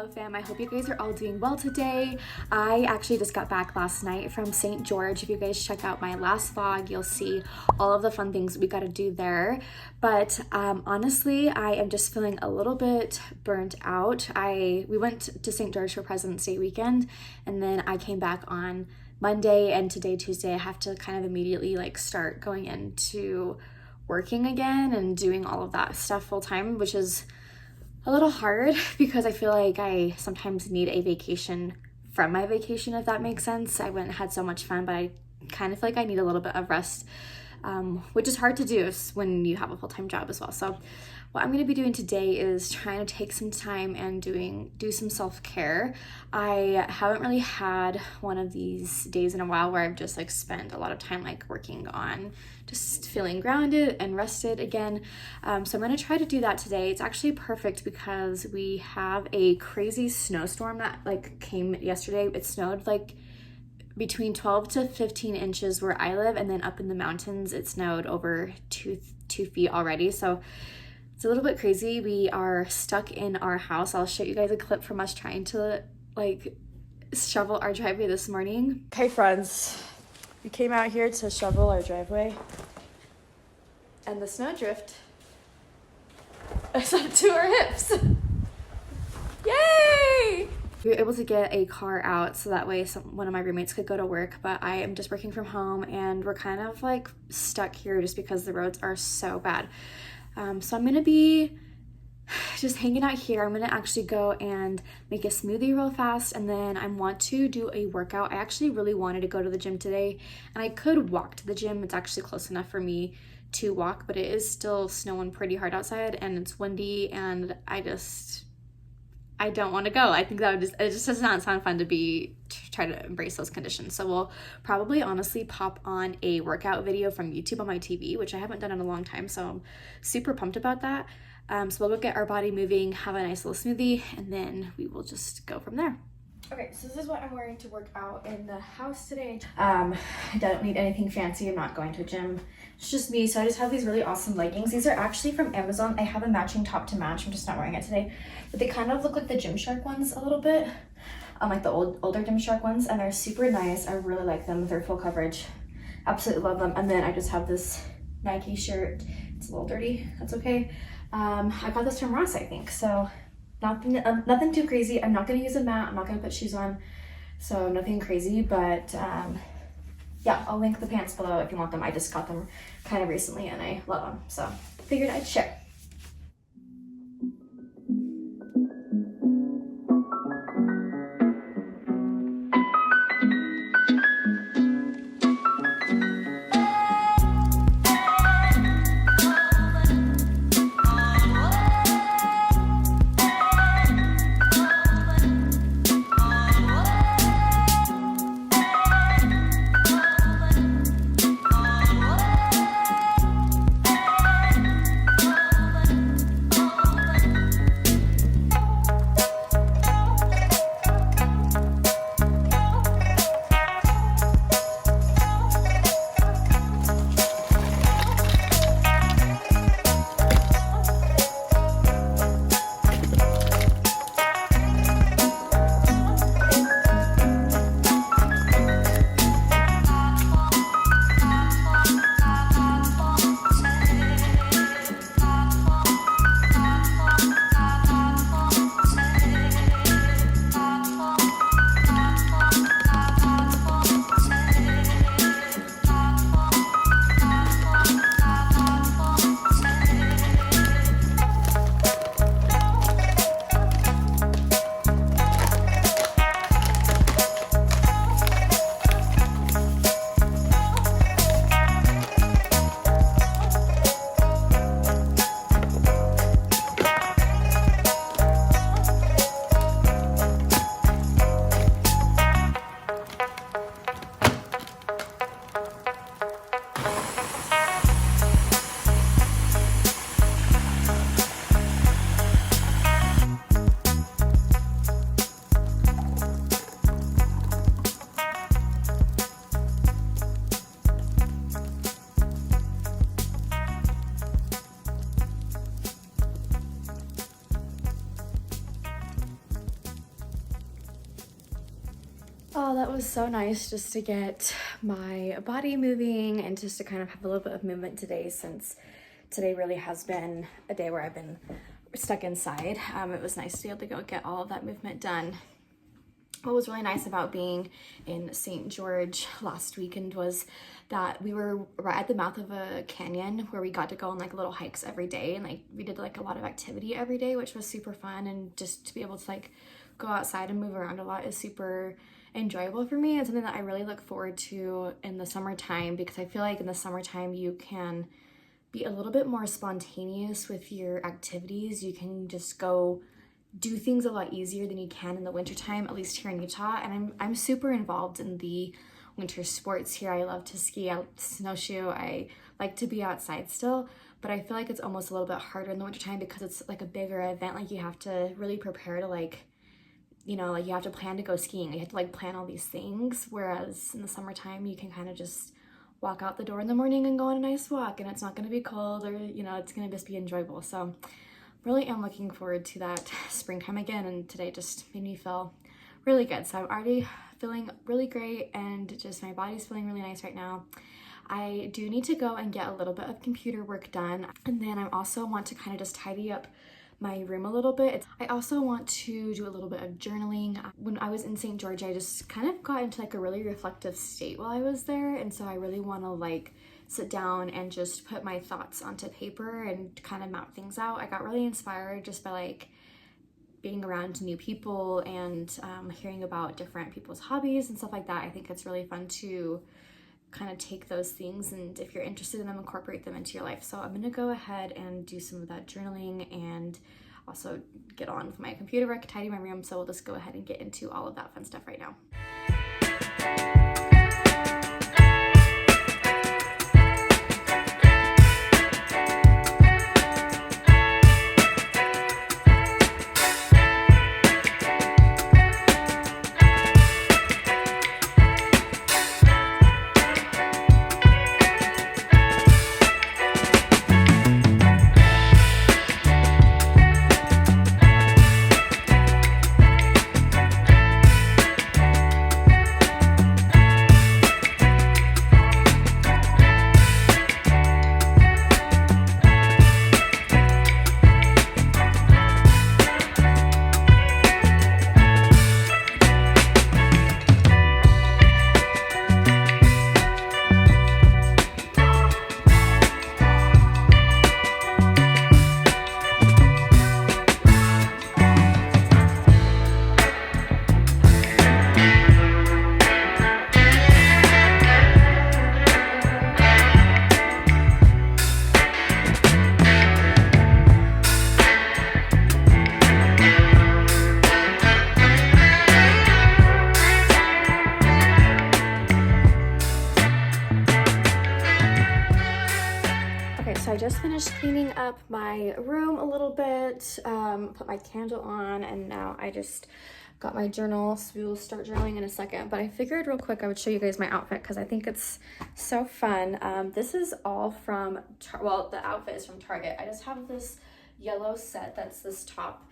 Hello fam, I hope you guys are all doing well today. I actually just got back last night from St. George. If you guys check out my last vlog, you'll see all of the fun things we got to do there. But honestly, I am just feeling a little bit burnt out. We went to St. George for President's Day weekend, and then I came back on Monday, and today, Tuesday, I have to kind of immediately like start going into working again and doing all of that stuff full time, which is a little hard because I feel like I sometimes need a vacation from my vacation, if that makes sense. I went and had so much fun, but I kind of feel like I need a little bit of rest, which is hard to do when you have a full-time job as well. So what I'm going to be doing today is trying to take some time and do some self-care. I haven't really had one of these days in a while where I've just like spent a lot of time like working on just feeling grounded and rested again. So I'm going to try to do that today. It's actually perfect because we have a crazy snowstorm that like came yesterday. It snowed like between 12 to 15 inches where I live, and then up in the mountains it snowed over two feet already. So it's a little bit crazy. We are stuck in our house. I'll show you guys a clip from us trying to like shovel our driveway this morning. Okay friends, we came out here to shovel our driveway and the snowdrift is up to our hips. Yay! We were able to get a car out so that way one of my roommates could go to work, but I am just working from home and we're kind of like stuck here just because the roads are so bad. So I'm gonna be just hanging out here. I'm gonna actually go and make a smoothie real fast, and then I want to do a workout. I actually really wanted to go to the gym today, and I could walk to the gym. It's actually close enough for me to walk, but it is still snowing pretty hard outside and it's windy, and I don't want to go. I think it just does not sound fun to try to embrace those conditions. So we'll probably honestly pop on a workout video from YouTube on my TV, which I haven't done in a long time. So I'm super pumped about that. So we'll go get our body moving, have a nice little smoothie, and then we will just go from there. Okay, so this is what I'm wearing to work out in the house today. I don't need anything fancy. I'm not going to a gym. It's just me. So I just have these really awesome leggings. These are actually from Amazon. I have a matching top to match. I'm just not wearing it today. But they kind of look like the Gymshark ones a little bit. Like the older Gymshark ones. And they're super nice. I really like them. They're full coverage. Absolutely love them. And then I just have this Nike shirt. It's a little dirty. That's okay. I got this from Ross, I think. So nothing too crazy. I'm not going to use a mat. I'm not going to put shoes on. So nothing crazy. But yeah, I'll link the pants below if you want them. I just got them kind of recently and I love them. So figured I'd share. Oh, that was so nice just to get my body moving and just to kind of have a little bit of movement today, since today really has been a day where I've been stuck inside. It was nice to be able to go get all of that movement done. What was really nice about being in St. George last weekend was that we were right at the mouth of a canyon where we got to go on like little hikes every day, and like we did like a lot of activity every day, which was super fun. And just to be able to like go outside and move around a lot is super enjoyable for me, and something that I really look forward to in the summertime, because I feel like in the summertime you can be a little bit more spontaneous with your activities. You can just go do things a lot easier than you can in the wintertime, at least here in Utah. And I'm super involved in the winter sports here. I love to ski, I love to snowshoe, I like to be outside still, but I feel like it's almost a little bit harder in the wintertime because it's like a bigger event. Like you have to really prepare to like, you know, like you have to plan to go skiing. You have to like plan all these things. Whereas in the summertime, you can kind of just walk out the door in the morning and go on a nice walk, and it's not going to be cold, or, you know, it's going to just be enjoyable. So really am looking forward to that springtime again. And today just made me feel really good. So I'm already feeling really great, and just my body's feeling really nice right now. I do need to go and get a little bit of computer work done. And then I also want to kind of just tidy up my room a little bit. I also want to do a little bit of journaling. When I was in St. George, I just kind of got into like a really reflective state while I was there, and so I really want to like sit down and just put my thoughts onto paper and kind of map things out. I got really inspired just by like being around new people and hearing about different people's hobbies and stuff like that. I think it's really fun to kind of take those things, and if you're interested in them, incorporate them into your life. So I'm gonna go ahead and do some of that journaling and also get on with my computer work, tidy my room. So we'll just go ahead and get into all of that fun stuff right now. I just finished cleaning up my room a little bit, put my candle on, and now I just got my journal, so we will start journaling in a second. But I figured real quick I would show you guys my outfit because I think it's so fun. This is all from, well, the outfit is from Target. I just have this yellow set that's this top,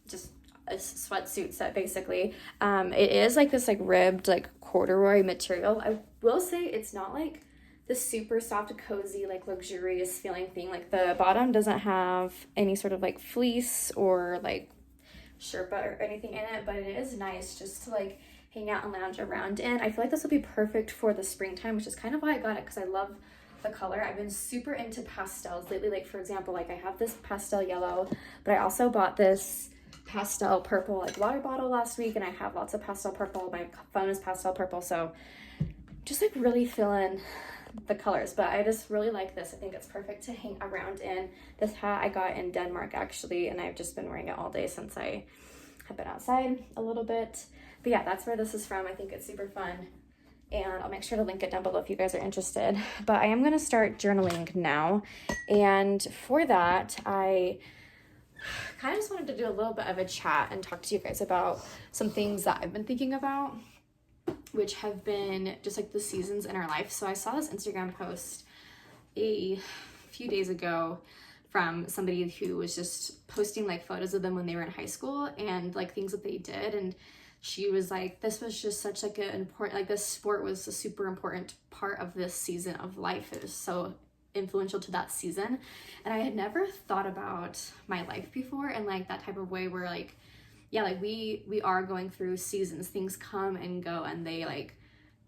just a sweatsuit set basically. It is like this like ribbed like corduroy material. I will say it's not like this super soft, cozy, like luxurious feeling thing. Like the bottom doesn't have any sort of like fleece or like Sherpa or anything in it, but it is nice just to like hang out and lounge around in. I feel like this will be perfect for the springtime, which is kind of why I got it, because I love the color. I've been super into pastels lately. Like for example, like I have this pastel yellow, but I also bought this pastel purple like water bottle last week, and I have lots of pastel purple. My phone is pastel purple, so just like really feeling the colors. But I just really like this. I think it's perfect to hang around in. This hat I got in Denmark actually, and I've just been wearing it all day since I have been outside a little bit. But yeah, that's where this is from. I think it's super fun, and I'll make sure to link it down below if you guys are interested. But I am going to start journaling now, and for that I kind of just wanted to do a little bit of a chat and talk to you guys about some things that I've been thinking about, which have been just like the seasons in our life. So I saw this Instagram post a few days ago from somebody who was just posting like photos of them when they were in high school and like things that they did, and she was like, this was just such like an important, like this sport was a super important part of this season of life. It was so influential to that season. And I had never thought about my life before in like that type of way where like, yeah, like we are going through seasons, things come and go, and they like,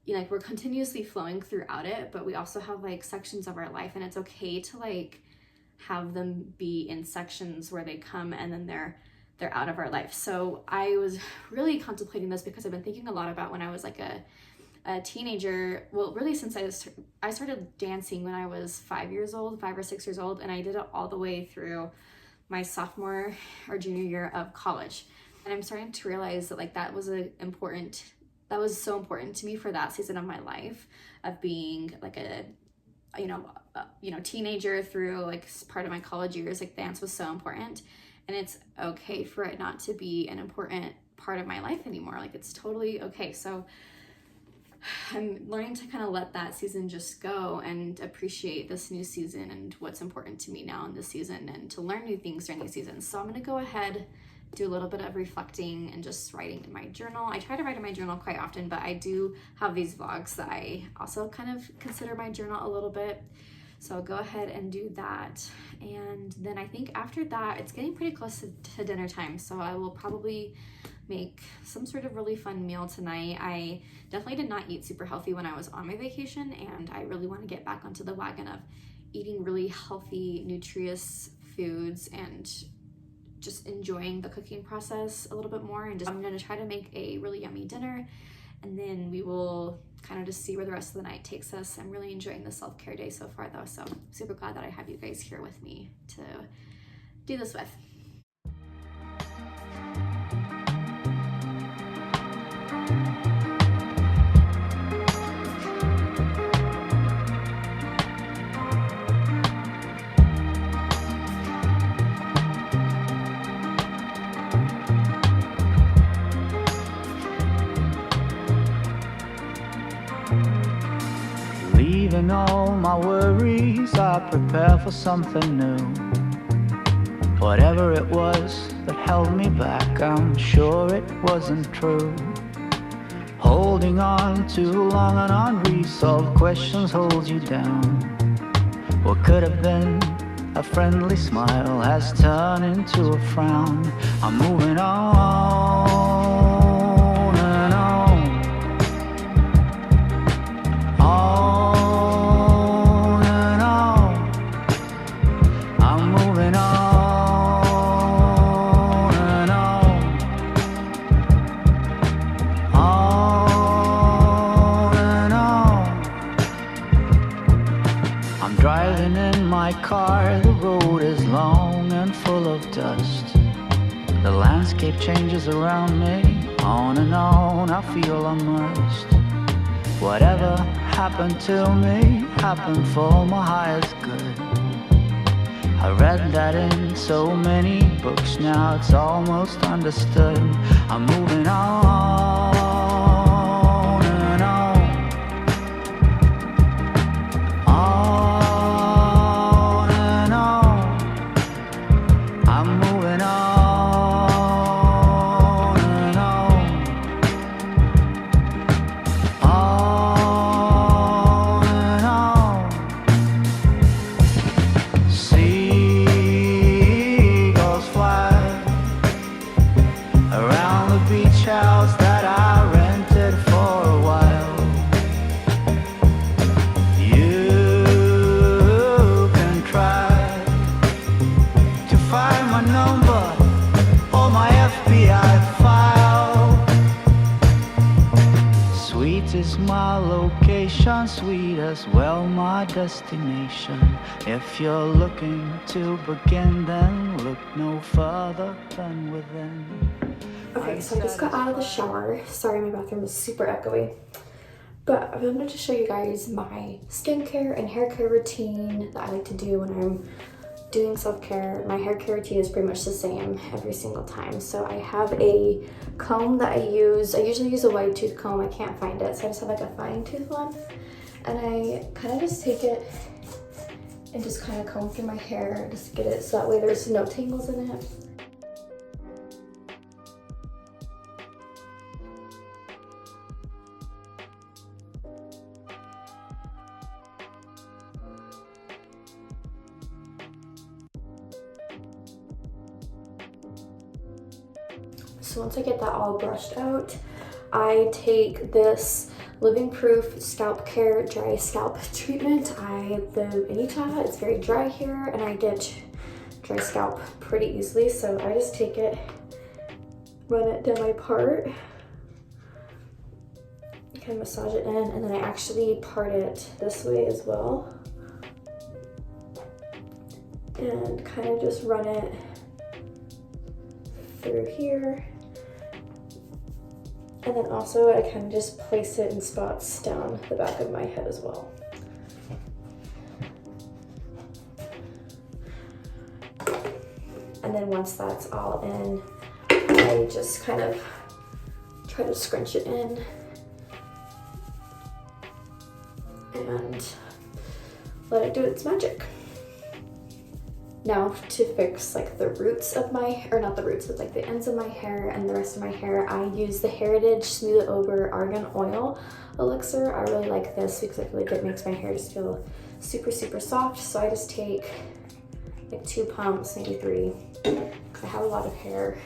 you know, like we're continuously flowing throughout it, but we also have like sections of our life, and it's okay to like have them be in sections where they come and then they're out of our life. So I was really contemplating this because I've been thinking a lot about when I was like a teenager. Well, really since I started dancing when I was 5 or 6 years old, and I did it all the way through my sophomore or junior year of college. And I'm starting to realize that like that was so important to me for that season of my life, of being like a teenager through like part of my college years. Like dance was so important, and it's okay for it not to be an important part of my life anymore. Like it's totally okay. So I'm learning to kind of let that season just go and appreciate this new season and what's important to me now in this season, and to learn new things during these seasons. So I'm going to go ahead, do a little bit of reflecting and just writing in my journal. I try to write in my journal quite often, but I do have these vlogs that I also kind of consider my journal a little bit. So I'll go ahead and do that. And then I think after that, it's getting pretty close to dinner time. So I will probably make some sort of really fun meal tonight. I definitely did not eat super healthy when I was on my vacation, and I really want to get back onto the wagon of eating really healthy, nutritious foods and just enjoying the cooking process a little bit more. And I'm going to try to make a really yummy dinner, and then we will kind of just see where the rest of the night takes us. I'm really enjoying the self-care day so far though, so I'm super glad that I have you guys here with me to do this with. Leaving all my worries, I prepare for something new. Whatever it was that held me back, I'm sure it wasn't true. Holding on too long and unresolved questions hold you down. What could have been a friendly smile has turned into a frown. I'm moving on and on. On and on. I'm moving on and on. On and on. I'm driving in my car, the road is long and full of dust. The landscape changes around me, on and on, I feel immersed. Whatever happened to me happened for my highest good. I read that in so many books, now it's almost understood. I'm moving on and on. On and on. I'm moving on and on. On and on. Seagulls fly around the beach house that I rented for a while. You can try to find my number or my FBI file. Sweet is my location, sweet as well my destination. If you're looking to begin, then look no further than within. Okay, so I just got out of the shower. Sorry, my bathroom is super echoey. But I wanted to show you guys my skincare and hair care routine that I like to do when I'm doing self-care. My hair care routine is pretty much the same every single time. So I have a comb that I use. I usually use a wide tooth comb. I can't find it, so I just have like a fine tooth one. And I kind of just take it and just kind of comb through my hair, just get it so that way there's no tangles in it. So once I get that all brushed out, I take this Living Proof Scalp Care Dry Scalp Treatment. I live in Utah, it's very dry here, and I get dry scalp pretty easily, so I just take it, run it down my part, kind of massage it in, and then I actually part it this way as well, and kind of just run it through here. And then also I kind of just place it in spots down the back of my head as well. And then once that's all in, I just kind of try to scrunch it in and let it do its magic. Now to fix like the roots of my, or not the roots, but like the ends of my hair and the rest of my hair, I use the Heritage Smooth It Over Argan Oil Elixir. I really like this because I feel like it makes my hair just feel super, super soft. So I just take like 2 pumps, maybe 3, because I have a lot of hair.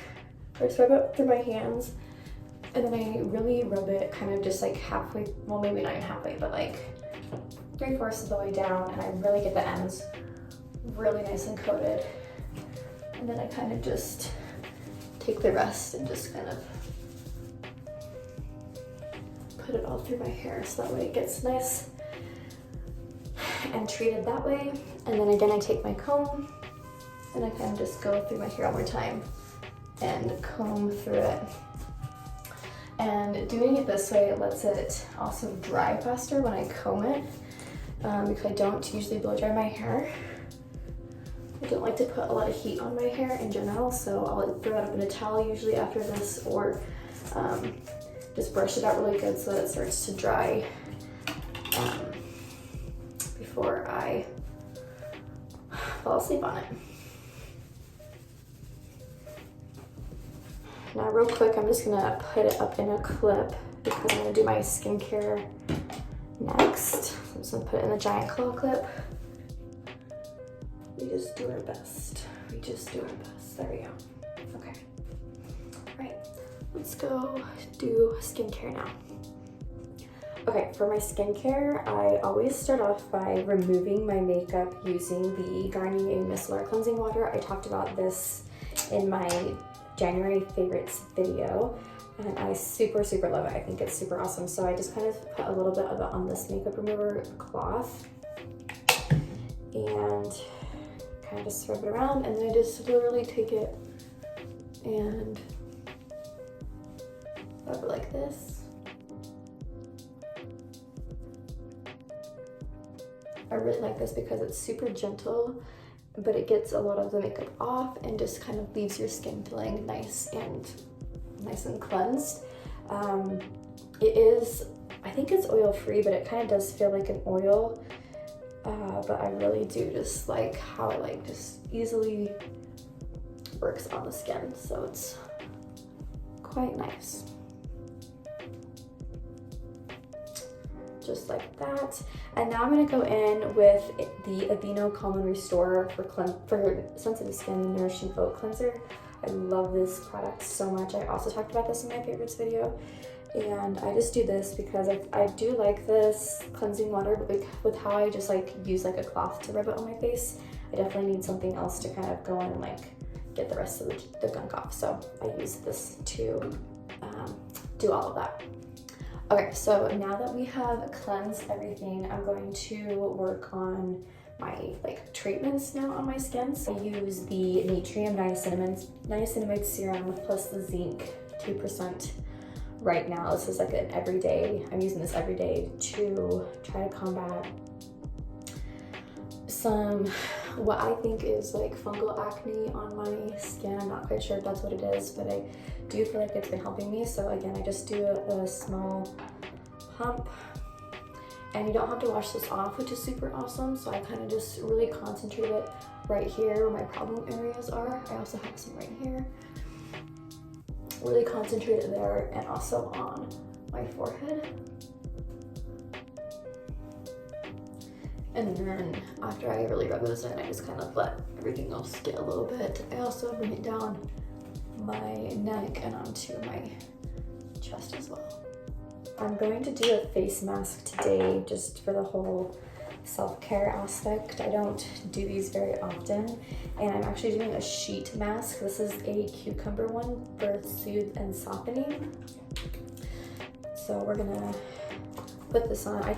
I just rub it through my hands, and then I really rub it kind of just like halfway, well maybe not even halfway, but like 3/4 of the way down, and I really get the ends really nice and coated. And then I kind of just take the rest and just kind of put it all through my hair so that way it gets nice and treated that way. And then again, I take my comb and I kind of just go through my hair one more time and comb through it. And doing it this way, it lets it also dry faster when I comb it, because I don't usually blow dry my hair. I don't like to put a lot of heat on my hair in general, so I'll throw it up in a towel usually after this, or just brush it out really good so that it starts to dry before I fall asleep on it. Now real quick, I'm just gonna put it up in a clip because I'm gonna do my skincare next. So I'm just gonna put it in a giant claw clip. We just do our best. We just do our best. There we go. Okay. All right, let's go do skincare now. Okay, for my skincare, I always start off by removing my makeup using the Garnier Micellar Cleansing Water. I talked about this in my January favorites video, and I super, super love it. I think it's super awesome. So I just kind of put a little bit of it on this makeup remover cloth and kind of just rub it around, and then I just literally take it and rub it like this. I really like this because it's super gentle, but it gets a lot of the makeup off and just kind of leaves your skin feeling nice and cleansed. It is, I think it's oil free, but it kind of does feel like an oil. But I really do just like how it like just easily works on the skin, so it's quite nice. Just like that. And now I'm gonna go in with the Aveeno Calm and Restore for sensitive skin Nourishing Oat Cleanser. I love this product so much. I also talked about this in my favorites video. And I just do this because I do like this cleansing water, but with how I just like use like a cloth to rub it on my face, I definitely need something else to kind of go in and like get the rest of the gunk off. So I use this to do all of that. Okay, so now that we have cleansed everything, I'm going to work on my like treatments now on my skin. So I use the Natrium Niacinamide Serum plus the Zinc 2%. Right now, this is like an everyday, I'm using this every day to try to combat some, what I think is like fungal acne on my skin. I'm not quite sure if that's what it is, but I do feel like it's been helping me. So again, I just do a small pump, and you don't have to wash this off, which is super awesome. So I kind of just really concentrate it right here where my problem areas are. I also have some right here. Really concentrate it there and also on my forehead. And then after I really rub those in, I just kind of let everything else get a little bit. I also bring it down my neck and onto my chest as well. I'm going to do a face mask today just for the whole self-care aspect. I don't do these very often, and I'm actually doing a sheet mask. This is a cucumber one for soothe and softening. So we're gonna put this on. I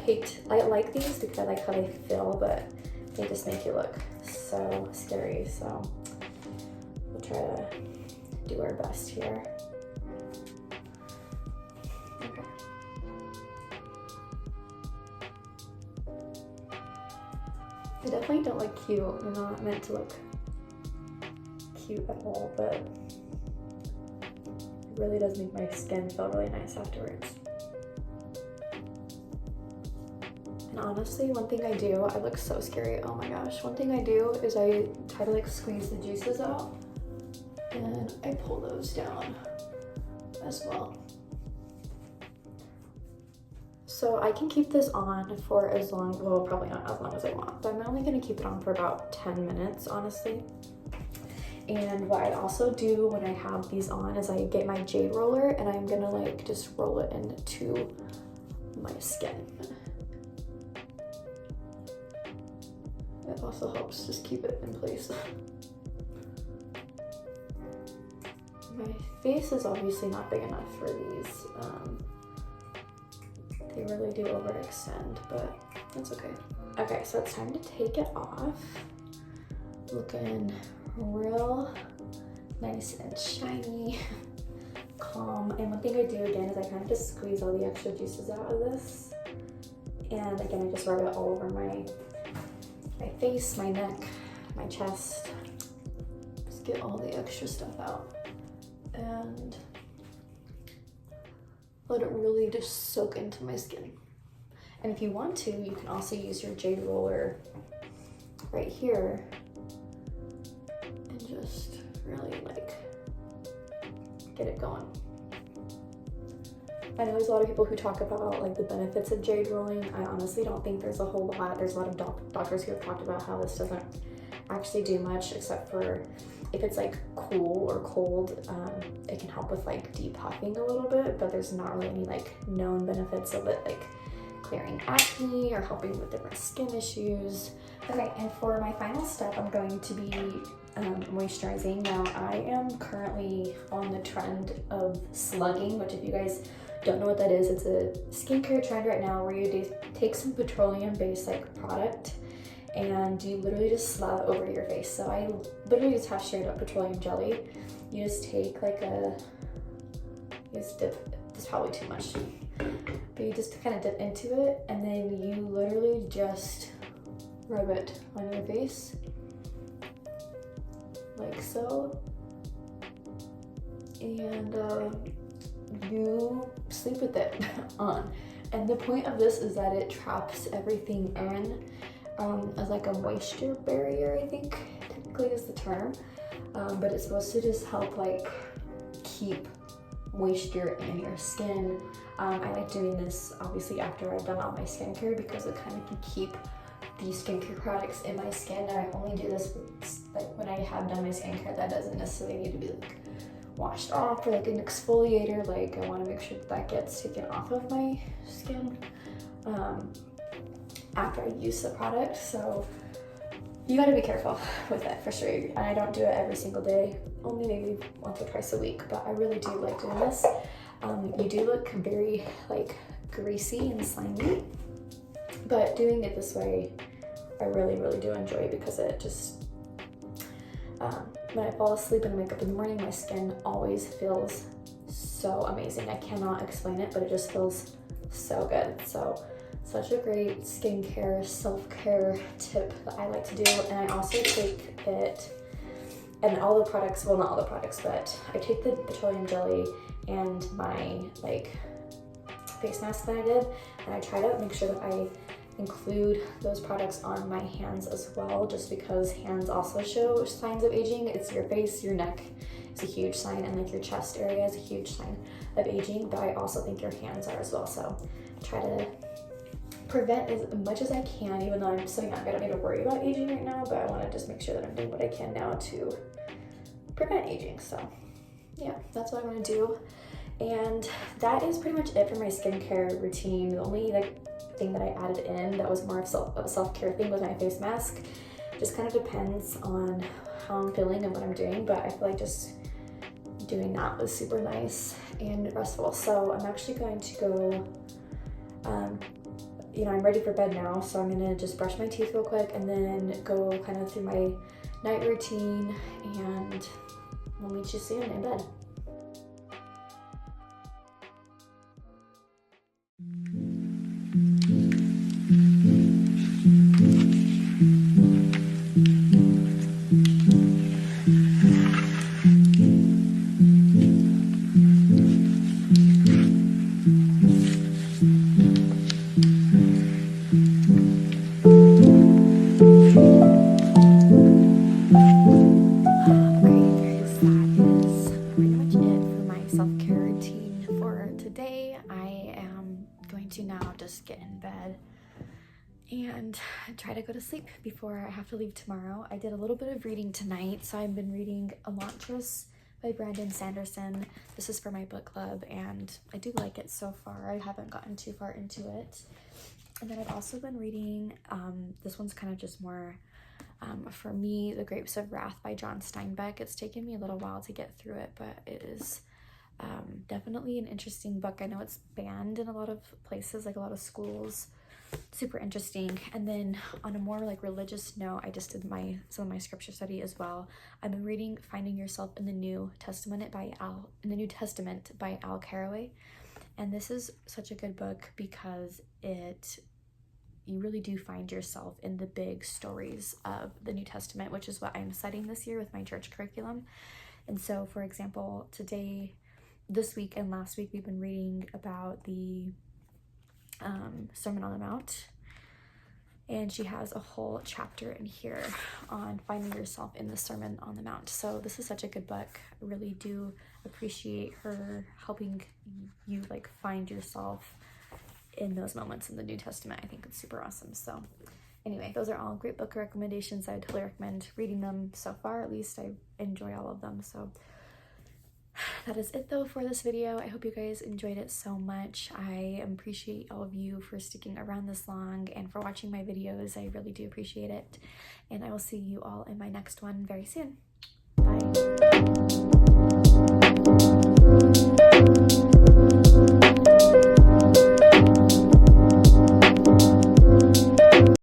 like these because I like how they feel, but they just make you look so scary. So we'll try to do our best here. Okay. I definitely don't look cute. I'm not meant to look cute at all, but it really does make my skin feel really nice afterwards. And honestly, one thing I do, I look so scary, oh my gosh. One thing I do is I try to like squeeze the juices out and I pull those down as well. So I can keep this on for as long, well, probably not as long as I want, but I'm only gonna keep it on for about 10 minutes, honestly. And what I also do when I have these on is I get my jade roller and I'm gonna like just roll it into my skin. It also helps just keep it in place. My face is obviously not big enough for these. They really do overextend, but that's okay. Okay, so it's time to take it off. Looking real nice and shiny, calm. And one thing I do again is I kind of just squeeze all the extra juices out of this. And again, I just rub it all over my face, my neck, my chest. Just get all the extra stuff out. And let it really just soak into my skin. And if you want to, you can also use your jade roller right here and just really like get it going. I know there's a lot of people who talk about like the benefits of jade rolling. I honestly don't think there's a whole lot. There's a lot of doctors who have talked about how this doesn't actually do much except for if it's like cool or cold, it can help with like depuffing a little bit, but there's not really any like known benefits of it, like clearing acne or helping with different skin issues. Okay, and for my final step, I'm going to be moisturizing. Now, I am currently on the trend of slugging, which if you guys don't know what that is, it's a skincare trend right now where you take some petroleum-based like product and you literally just slap it over your face. So I literally just have straight up petroleum jelly. You just take like you just dip, it's probably too much, but you just kind of dip into it and then you literally just rub it on your face, like so, and you sleep with it on. And the point of this is that it traps everything in as like a moisture barrier, I think technically is the term, but it's supposed to just help like keep moisture in your skin. I like doing this obviously after I've done all my skincare because it kind of can keep these skincare products in my skin, and I only do this like when I have done my skincare. That doesn't necessarily need to be like washed off or like an exfoliator. Like I want to make sure that gets taken off of my skin after I use the product. So you got to be careful with it for sure. And I don't do it every single day, only maybe once or twice a week, but I really do like doing this. You do look very like greasy and slimy, but doing it this way I really do enjoy because it just when I fall asleep and wake up in the morning, my skin always feels so amazing. I cannot explain it, but it just feels so good. So such a great skincare, self-care tip that I like to do. And I also take it and all the products, well not all the products, but I take the petroleum jelly and my like face mask that I did, and I try to make sure that I include those products on my hands as well, just because hands also show signs of aging. It's your face, your neck is a huge sign, and like your chest area is a huge sign of aging, but I also think your hands are as well. So try to prevent as much as I can, even though I'm so young. I don't need to worry about aging right now, but I want to just make sure that I'm doing what I can now to prevent aging. So yeah, that's what I'm gonna do. And that is pretty much it for my skincare routine. The only like thing that I added in that was more of a self-care thing was my face mask. Just kind of depends on how I'm feeling and what I'm doing, but I feel like just doing that was super nice and restful. So I'm actually going to go, you know, I'm ready for bed now, so I'm gonna just brush my teeth real quick and then go kind of through my night routine, and we'll meet you soon in bed. To now just get in bed and try to go to sleep before I have to leave tomorrow. I did a little bit of reading tonight, so I've been reading Elantris by Brandon Sanderson. This is for my book club, and I do like it so far. I haven't gotten too far into it. And then I've also been reading, this one's kind of just more for me, The Grapes of Wrath by John Steinbeck. It's taken me a little while to get through it, but it is definitely an interesting book. I know it's banned in a lot of places, like a lot of schools. Super interesting. And then on a more like religious note, I just did some of my scripture study as well. I've been reading Finding Yourself in the New Testament by Al Caraway. And this is such a good book because you really do find yourself in the big stories of the New Testament, which is what I'm studying this year with my church curriculum. And so, for example, this week and last week, we've been reading about the Sermon on the Mount, and she has a whole chapter in here on finding yourself in the Sermon on the Mount. So this is such a good book. I really do appreciate her helping you like find yourself in those moments in the New Testament. I think it's super awesome. So anyway, those are all great book recommendations. I would totally recommend reading them so far. At least I enjoy all of them. So that is it though for this video. I hope you guys enjoyed it so much. I appreciate all of you for sticking around this long and for watching my videos. I really do appreciate it. And I will see you all in my next one very soon. Bye.